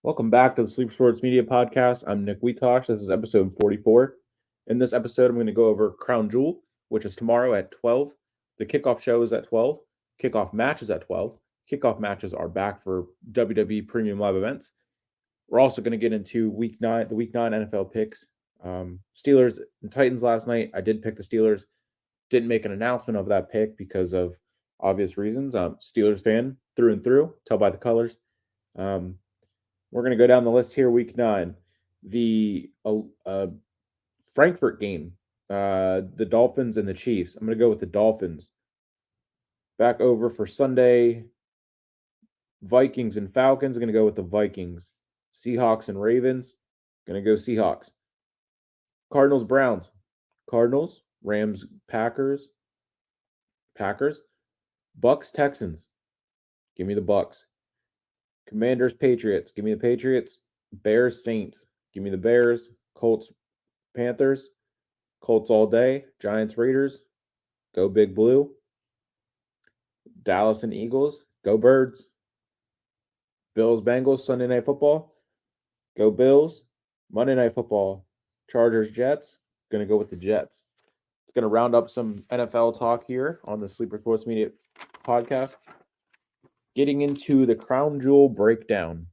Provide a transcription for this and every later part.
Welcome back to the Sleep Sports Media Podcast. I'm Nick Wietosh. This is episode 44. In this episode, I'm going to go over Crown Jewel, which is tomorrow at 12. The kickoff show is at 12. Kickoff match is at 12. Kickoff matches are back for WWE Premium Live events. We're also going to get into the Week 9 NFL picks. Steelers and Titans last night. I did pick the Steelers. Didn't make an announcement of that pick because of obvious reasons. Steelers fan through and through. Tell by the colors. We're going to go down the list here. Week 9, the Frankfurt game, the Dolphins and the Chiefs. I'm going to go with the Dolphins. Back over for Sunday, Vikings and Falcons. I'm going to go with the Vikings. Seahawks and Ravens. Going to go Seahawks. Cardinals, Browns. Cardinals. Rams, Packers. Bucks, Texans. Give me the Bucks. Commanders, Patriots. Give me the Patriots. Bears, Saints. Give me the Bears. Colts, Panthers. Colts all day. Giants, Raiders. Go Big Blue. Dallas and Eagles. Go Birds. Bills, Bengals, Sunday Night Football. Go Bills. Monday Night Football. Chargers, Jets. Going to go with the Jets. It's going to round up some NFL talk here on the Sleeper Sports Media Podcast. Getting into the Crown Jewel breakdown.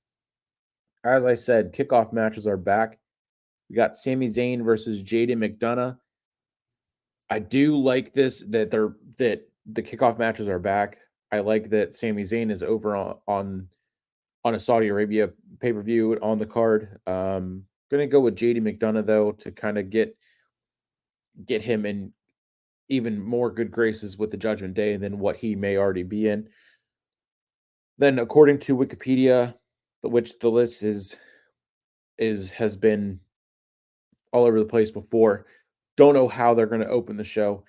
As I said, kickoff matches are back. We got Sami Zayn versus Jaden McDonough. I do like this that the kickoff matches are back. I like that Sami Zayn is over on a Saudi Arabia pay-per-view on the card. Gonna go with JD McDonough though to kind of get him in even more good graces with the Judgment Day than what he may already be in. Then, according to Wikipedia, which the list has been all over the place before, don't know how they're going to open the show.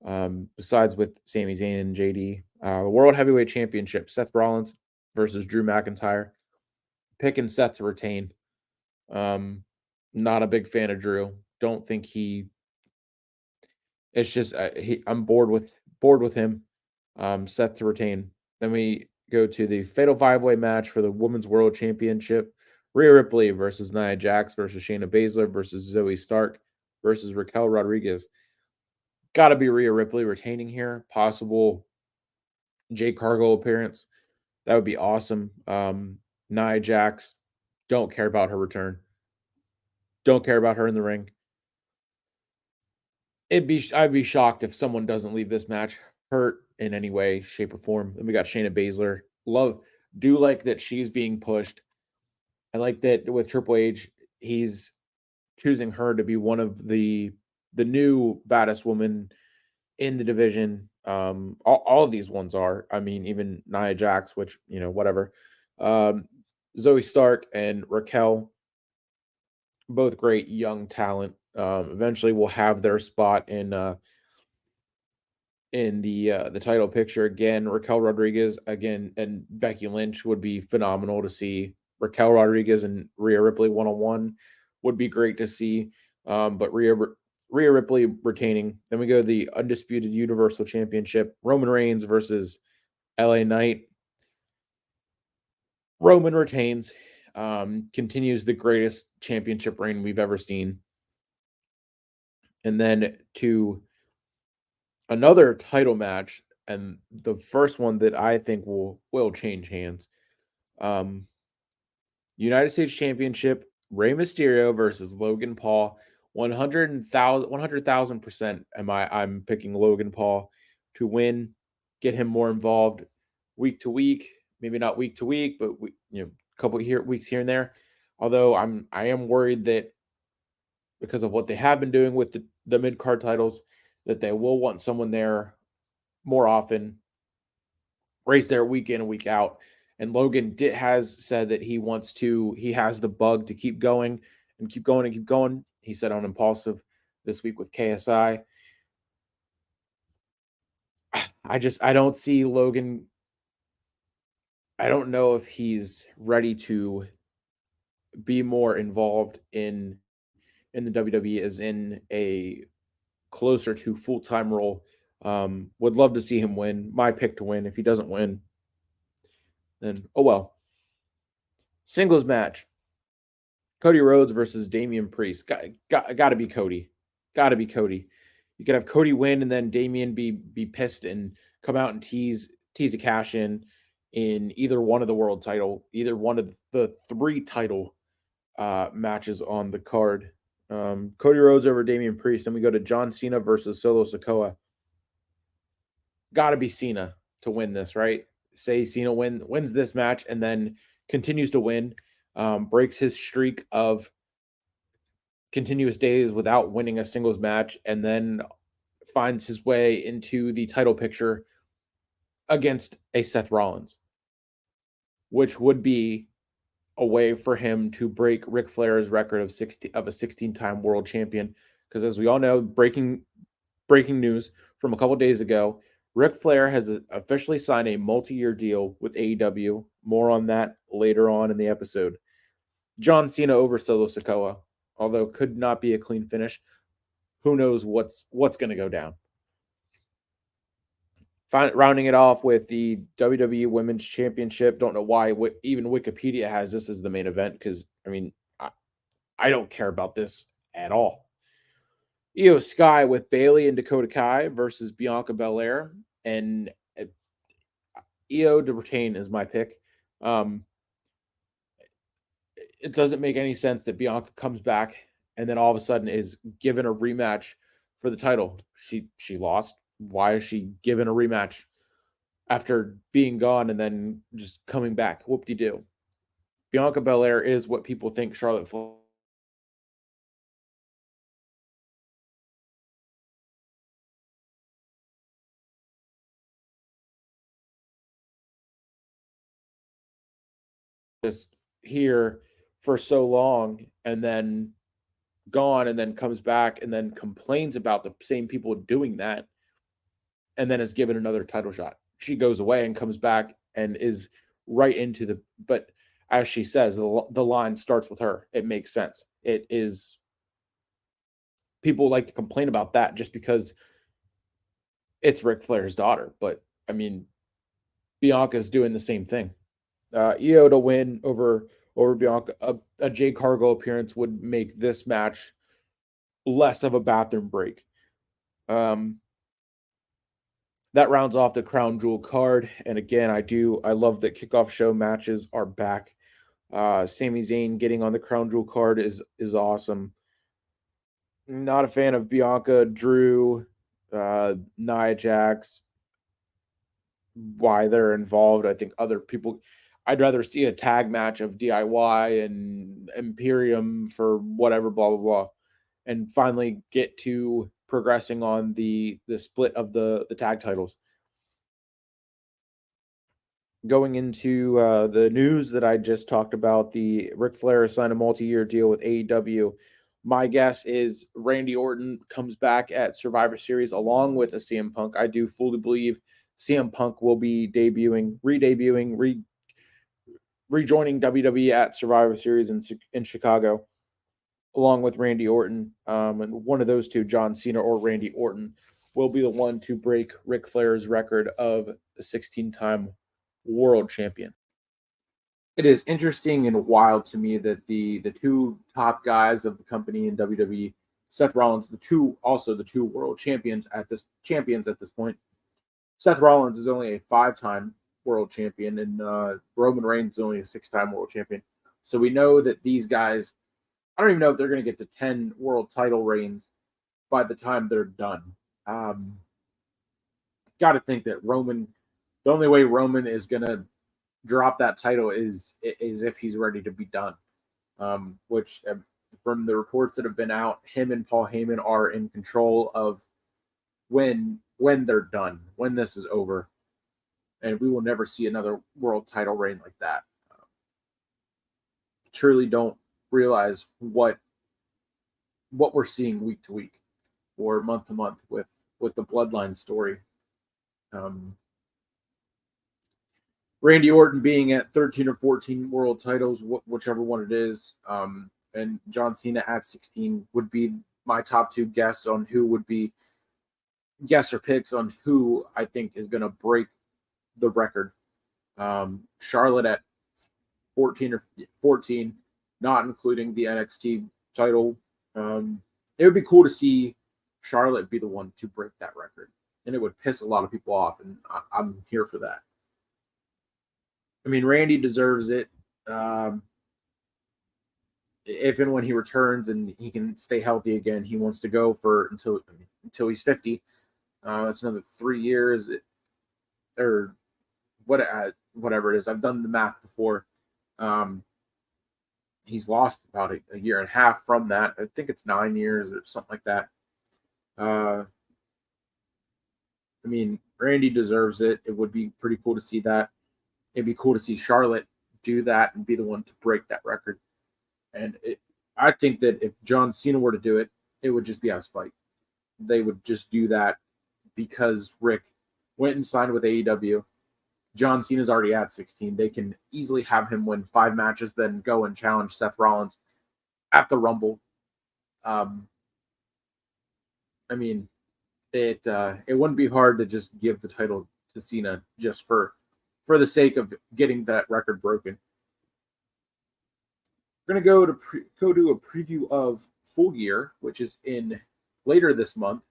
Besides with Sami Zayn and JD, the World Heavyweight Championship: Seth Rollins versus Drew McIntyre. Picking Seth to retain. Not a big fan of Drew. Don't think he. It's just I'm bored with him. Seth to retain. Then we go to the Fatal 5-Way match for the Women's World Championship. Rhea Ripley versus Nia Jax versus Shayna Baszler versus Zoe Stark versus Raquel Rodriguez. Got to be Rhea Ripley retaining here. Possible Jade Cargill appearance. That would be awesome. Nia Jax, don't care about her return. Don't care about her in the ring. I'd be shocked if someone doesn't leave this match hurt in any way, shape, or form. Then we got Shayna Baszler. Do like that she's being pushed. I like that with Triple H, he's choosing her to be one of the new baddest women in the division. All of these ones are. I mean, even Nia Jax, which, whatever. Zoe Stark and Raquel, both great young talent. Eventually will have their spot in the title picture again. Raquel Rodriguez again and Becky Lynch would be phenomenal to see. Raquel Rodriguez and Rhea Ripley one-on-one would be great to see. But Rhea Ripley retaining. Then we go to the Undisputed Universal Championship. Roman Reigns versus LA Knight. Roman retains. Continues the greatest championship reign we've ever seen. And then to another title match, and the first one that I think will change hands. United States Championship, Rey Mysterio versus Logan Paul. 100,000% I'm picking Logan Paul to win, get him more involved week to week, maybe not week to week, but a couple weeks here and there. Although I am worried that because of what they have been doing with the mid-card titles, that they will want someone there more often, race there week in and week out. And Logan has said that he has the bug to keep going and keep going and keep going. He said on Impulsive this week with KSI. I don't see Logan. I don't know if he's ready to be more involved in the WWE as in a closer to full-time role. Would love to see him win. My pick to win. If he doesn't win, then oh well. Singles match. Cody Rhodes versus Damian Priest. Got to be Cody. Got to be Cody. You could have Cody win and then Damian be pissed and come out and tease a cash in either one of the world title, either one of the 3 title matches on the card. Cody Rhodes over Damian Priest. Then we go to John Cena versus Solo Sikoa. Got to be Cena to win this, right? Say Cena wins this match and then continues to win, breaks his streak of continuous days without winning a singles match, and then finds his way into the title picture against a Seth Rollins, which would be a way for him to break Ric Flair's record of a 16-time world champion. Because as we all know, breaking news from a couple days ago, Ric Flair has officially signed a multi-year deal with AEW. More on that later on in the episode. John Cena over Solo Sikoa, although could not be a clean finish. Who knows what's going to go down. Rounding it off with the WWE Women's Championship. Don't know why even Wikipedia has this as the main event, because, I mean, I don't care about this at all. Io Sky with Bayley and Dakota Kai versus Bianca Belair. And Io to retain is my pick. It doesn't make any sense that Bianca comes back and then all of a sudden is given a rematch for the title. She lost. Why is she given a rematch after being gone and then just coming back? Whoop-de-doo. Bianca Belair is what people think Charlotte Flair just here for so long and then gone and then comes back and then complains about the same people doing that and then is given another title shot. She goes away and comes back and is right into the, but as she says, the line starts with her. It makes sense. It is, people like to complain about that just because it's Ric Flair's daughter. But I mean, Bianca's doing the same thing. Io to win over Bianca. A Jade Cargill appearance would make this match less of a bathroom break. That rounds off the Crown Jewel card. And again, I love that kickoff show matches are back. Sami Zayn getting on the Crown Jewel card is awesome. Not a fan of Bianca, Drew, Nia Jax, why they're involved. I think other people, I'd rather see a tag match of DIY and Imperium for whatever, blah, blah, blah. And finally get to progressing on the split of the tag titles. Going into the news that I just talked about, the Ric Flair signed a multi-year deal with AEW. My guess is Randy Orton comes back at Survivor Series along with a CM Punk. I do fully believe CM Punk will be rejoining WWE at Survivor Series in Chicago, along with Randy Orton. And one of those two, John Cena or Randy Orton, will be the one to break Ric Flair's record of a 16-time world champion. It is interesting and wild to me that the 2 top guys of the company in WWE, Seth Rollins, the two world champions at this point. Seth Rollins is only a 5-time world champion, and Roman Reigns is only a 6-time world champion. So we know that these guys, I don't even know if they're going to get to 10 world title reigns by the time they're done. Got to think that Roman, the only way Roman is going to drop that title is if he's ready to be done. Which, from the reports that have been out, him and Paul Heyman are in control of when they're done, when this is over, and we will never see another world title reign like that. Truly don't realize what we're seeing week to week or month to month with the Bloodline story. Randy Orton being at 13 or 14 world titles, whichever one it is, and John Cena at 16 would be my top 2 guesses on who would be guess or picks on who I think is going to break the record. Charlotte at 14 or 14, not including the NXT title. It would be cool to see Charlotte be the one to break that record, and it would piss a lot of people off, and I'm here for that. I mean, Randy deserves it. If and when he returns and he can stay healthy again, he wants to go for until he's 50. That's another 3 years, or whatever it is. I've done the math before. He's lost about a year and a half from that. I think it's 9 years or something like that. I mean, Randy deserves it. It would be pretty cool to see that. It'd be cool to see Charlotte do that and be the one to break that record. And I think that if John Cena were to do it, it would just be out of spite. They would just do that because Rick went and signed with AEW. John Cena's already at 16. They can easily have him win 5 matches, then go and challenge Seth Rollins at the Rumble. I mean, it wouldn't be hard to just give the title to Cena just for the sake of getting that record broken. We're gonna go do a preview of Full Gear, which is in later this month.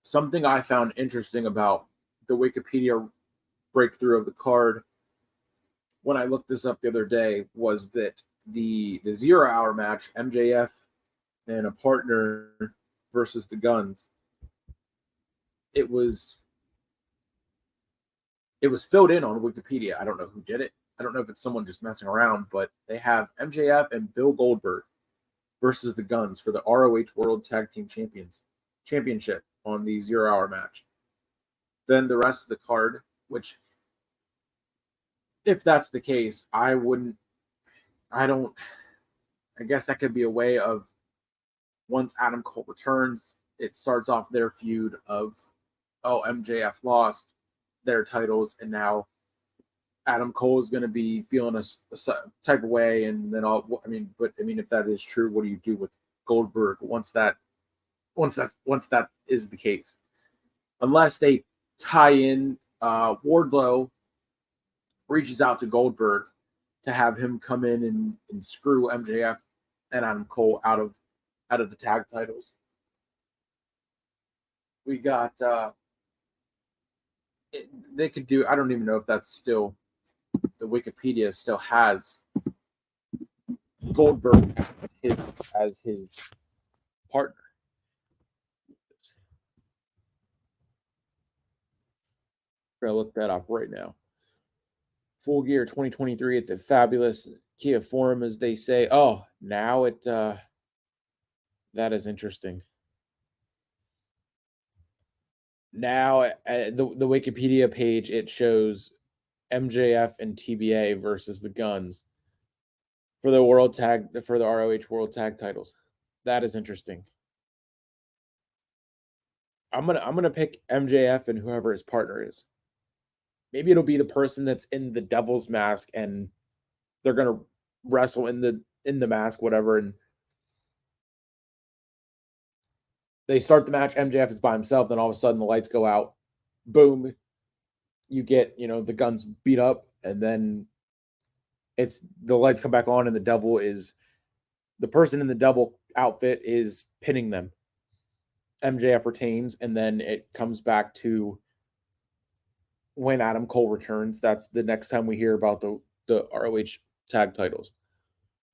Something I found interesting about the Wikipedia breakthrough of the card when I looked this up the other day was that the 0 hour match, MJF and a partner versus the Guns, it was filled in on Wikipedia. I don't know who did it. I don't know if it's someone just messing around, but they have MJF and Bill Goldberg versus the Guns for the ROH World Tag Team Championship on the 0 hour match. Then the rest of the card, which, if that's the case, I guess that could be a way of, once Adam Cole returns, it starts off their feud of, MJF lost their titles, and now Adam Cole is going to be feeling a type of way, and then if that is true, what do you do with Goldberg once that is the case? Unless they tie in, Wardlow reaches out to Goldberg to have him come in and screw MJF and Adam Cole out of the tag titles. We got they could do, I don't even know if that's still, the Wikipedia still has Goldberg as his partner. I'm gonna look that up right now. Full Gear 2023 at the fabulous Kia Forum, as they say. Oh, now it that is interesting. Now the Wikipedia page, it shows MJF and TBA versus the Guns for the ROH World Tag titles. That is interesting. I'm gonna pick MJF and whoever his partner is. Maybe it'll be the person that's in the Devil's mask, and they're gonna wrestle in the mask, whatever, and they start the match. MJF is by himself. Then all of a sudden the lights go out. Boom. You get, the Guns beat up, and then the lights come back on, and the person in the Devil outfit is pinning them. MJF retains, and then it comes back to when Adam Cole returns. That's the next time we hear about the ROH tag titles.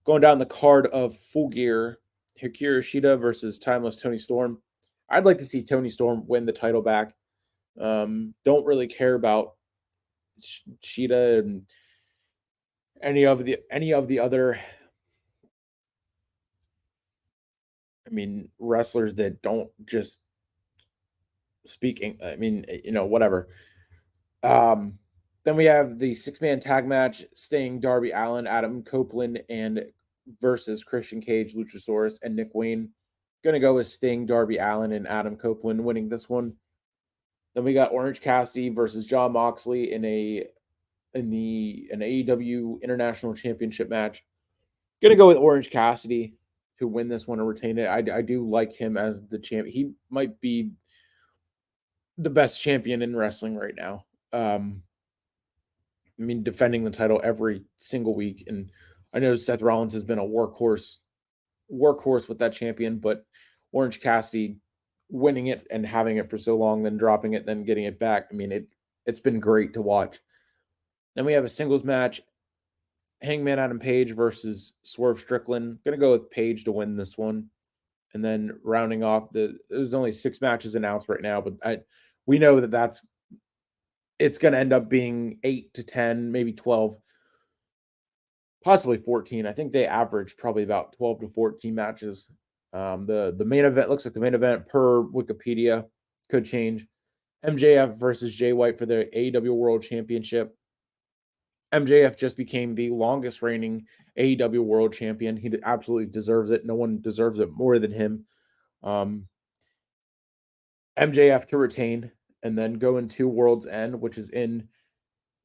Going down the card of Full Gear, Hikaru Shida versus Timeless Toni Storm. I'd like to see Toni Storm win the title back. Don't really care about Shida and any of the other, wrestlers that don't just speak. Whatever. Then we have the 6-man tag match: Sting, Darby Allin, Adam Copeland, and versus Christian Cage, Luchasaurus, and Nick Wayne. Gonna go with Sting, Darby Allin, and Adam Copeland winning this one. Then we got Orange Cassidy versus Jon Moxley in an AEW International Championship match. Gonna go with Orange Cassidy to win this one and retain it. I do like him as the champ. He might be the best champion in wrestling right now. I mean, defending the title every single week. And I know Seth Rollins has been a workhorse with that champion, but Orange Cassidy winning it and having it for so long, then dropping it, then getting it back. I mean, it's been great to watch. Then we have a singles match. Hangman Adam Page versus Swerve Strickland. Gonna go with Page to win this one. And then rounding off there's only 6 matches announced right now, but we know that it's gonna end up being 8 to 10, maybe 12, possibly 14. I think they average probably about 12 to 14 matches. The main event looks like the main event per Wikipedia could change. MJF versus Jay White for the AEW World Championship. MJF just became the longest reigning AEW World Champion. He absolutely deserves it. No one deserves it more than him. MJF to retain and then go into World's End, which is in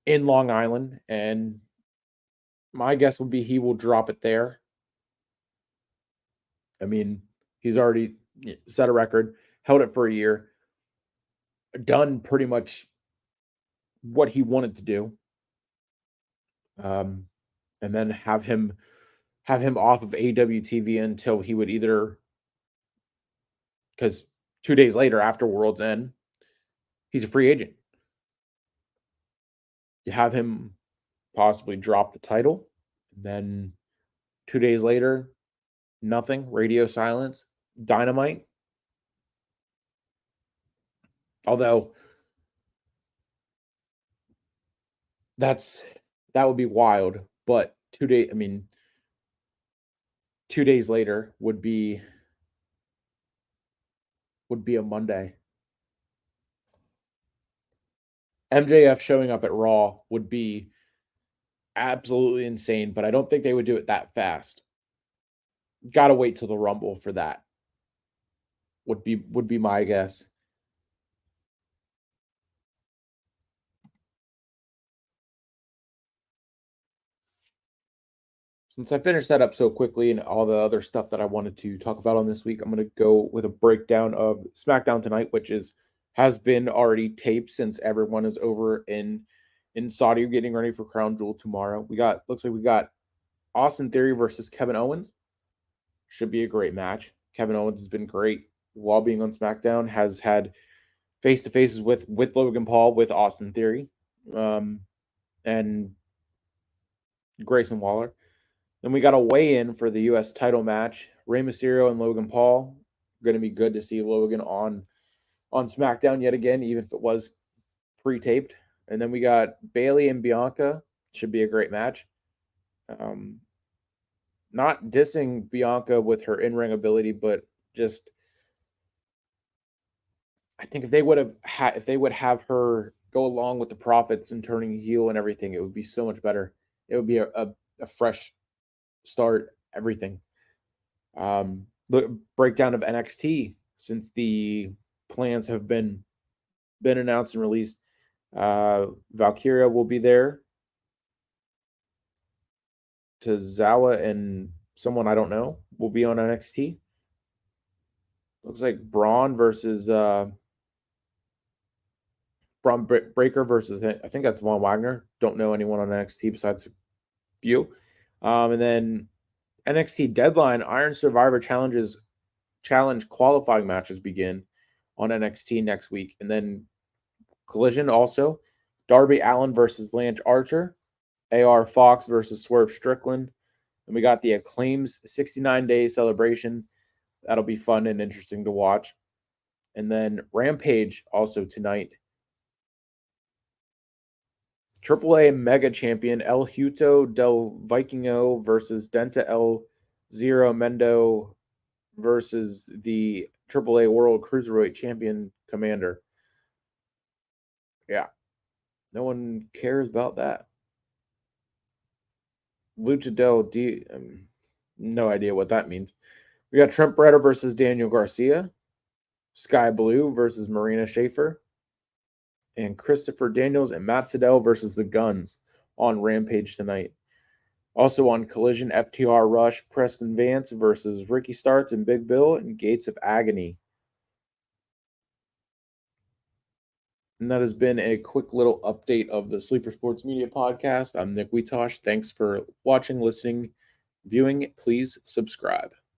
Long Island. And my guess would be he will drop it there. I mean, he's already set a record, held it for a year, done pretty much what he wanted to do. And then have him off of AEW TV until he would either, because 2 days later after World's End, he's a free agent. You have him possibly drop the title, then 2 days later, nothing, radio silence, Dynamite. Although that would be wild, but 2 days later would be a Monday. MJF showing up at Raw would be absolutely insane, but I don't think they would do it that fast. Gotta wait till the Rumble for that. Would be my guess. Since I finished that up so quickly and all the other stuff that I wanted to talk about on this week, I'm going to go with a breakdown of SmackDown tonight, which has been already taped since everyone is over in Saudi getting ready for Crown Jewel tomorrow. Looks like we got Austin Theory versus Kevin Owens. Should be a great match. Kevin Owens has been great while being on SmackDown. Has had face-to-faces with Logan Paul, with Austin Theory, and Grayson Waller. Then we got a weigh-in for the U.S. title match. Rey Mysterio and Logan Paul. Going to be good to see Logan on SmackDown yet again, even if it was pre-taped. And then we got Bayley and Bianca. Should be a great match. Not dissing Bianca with her in-ring ability, but just I think if they would have her go along with the Profits and turning heel and everything, it would be so much better. It would be a fresh start, everything. Breakdown of NXT since the plans have been announced and released. Valkyria will be there. Tozawa and someone I don't know will be on NXT. Looks like Braun versus Braun Breaker versus, I think that's Von Wagner. Don't know anyone on NXT besides a few. And then NXT Deadline Iron Survivor Challenge qualifying matches begin on NXT next week. And then Collision also. Darby Allin versus Lance Archer. AR Fox versus Swerve Strickland. And we got the Acclaim's 69-day celebration. That'll be fun and interesting to watch. And then Rampage also tonight. AAA Mega Champion El Huto del Vikingo versus Denta El Zero Mendo versus the AAA World Cruiserweight Champion Commander. Yeah. No one cares about that. Lucha del no idea what that means. We got Trent Beretta versus Daniel Garcia. Sky Blue versus Marina Shafir. And Christopher Daniels and Matt Sydal versus the Guns on Rampage tonight. Also on Collision, FTR Rush, Preston Vance versus Ricky Starks and Big Bill and Gates of Agony. And that has been a quick little update of the Sleeper Sports Media Podcast. I'm Nick Wietosh. Thanks for watching, listening, viewing. Please subscribe.